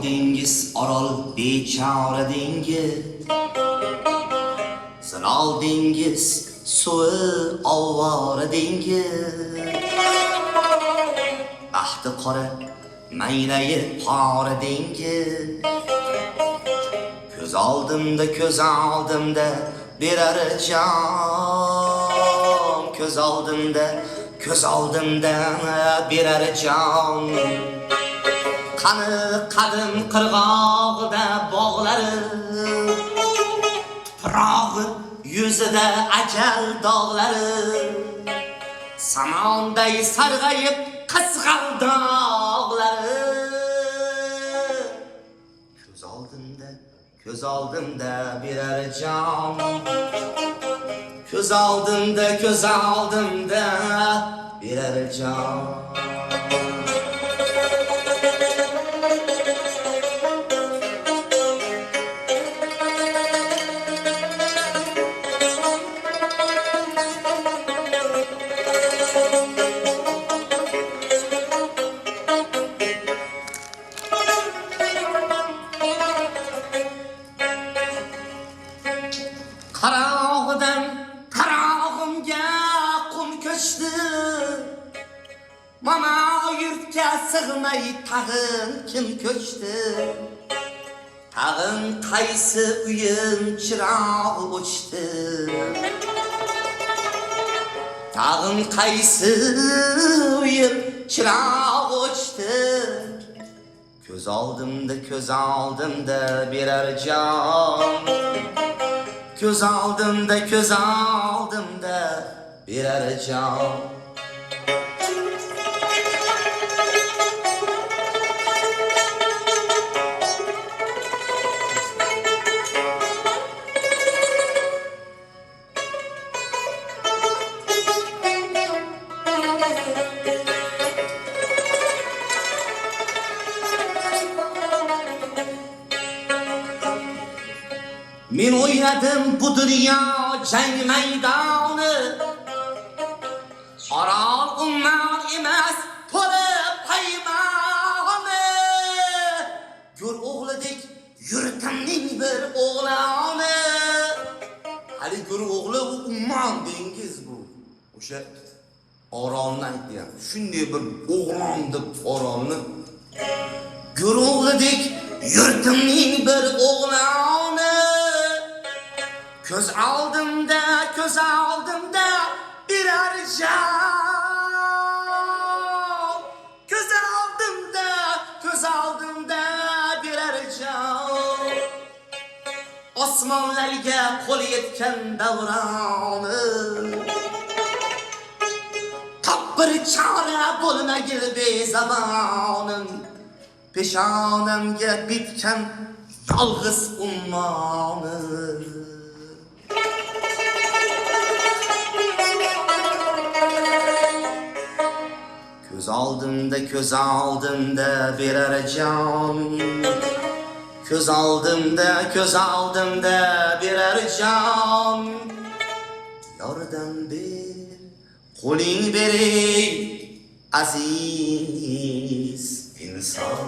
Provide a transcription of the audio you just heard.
dengiz orol bechora dengiz, zilol dengiz suvi ovvora dengiz, baxti qora maynayi pora dengiz, ko'z oldimda berar jon, ko'z oldimda berar jon. Qani qadim qirg'og'ida bog'lari, tuprog'i yuzida ajal dog'lari, samonday sarg'ayib qizg'al dog'lari. Ko'z oldimda berar jon, ko'z oldimda berar jon. Qarog'idan qarog'imga qum ko'chdi, mana yurtga sig'may tag'in kim ko'chdi? Tag'in qaysi uyim chirog'i o'chdi? Tag'in qaysi uyim chirog'i o'chdi? Ko'z oldimda berar jon, ko'z oldimda berar jon. Men o'ynadim bu dunyo jang maydoni, Orol ummon emas to'lib paymoni. Gul o'g'lidek yurtimning bir o'g'loni, hali gul o'g'li ummon dengiz bu. O'sha Orolni aytgan, shunday bir o'g'lon deb Orolni. Gul o'g'lidek yurtimning bir o'g'loni, ko'z oldimda berar jon, ko'z oldimda berar jon. Osmonlarga qo'l yetgan davroni, top bir chora bo'lmagil bezamonim, peshonamga bitgan yolg'iz ummonim. Ko'z oldimda berar jon, ko'z oldimda berar jon. Yordam ber, qo'ling bering aziz inson.